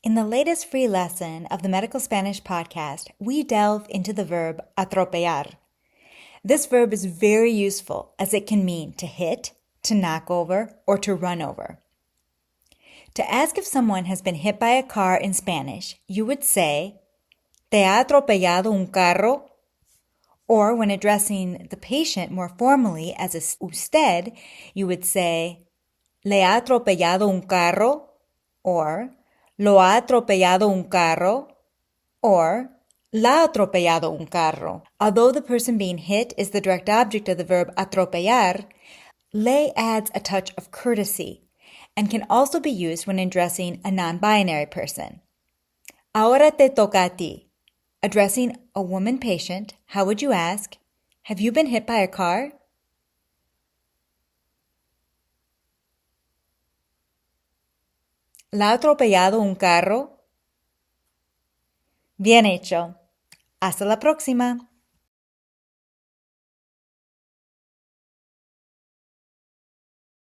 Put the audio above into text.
In the latest free lesson of the Medical Spanish podcast, we delve into the verb atropellar. This verb is very useful as it can mean to hit, to knock over, or to run over. To ask if someone has been hit by a car in Spanish, you would say, ¿Te ha atropellado un carro? Or when addressing the patient more formally as a usted, you would say, ¿Le ha atropellado un carro? Or, ¿Lo ha atropellado un carro? Or, ¿La ha atropellado un carro? Although the person being hit is the direct object of the verb atropellar, le adds a touch of courtesy and can also be used when addressing a non-binary person. Ahora te toca a ti. Addressing a woman patient, how would you ask, have you been hit by a car? ¿La ha atropellado un carro? Bien hecho. Hasta la próxima.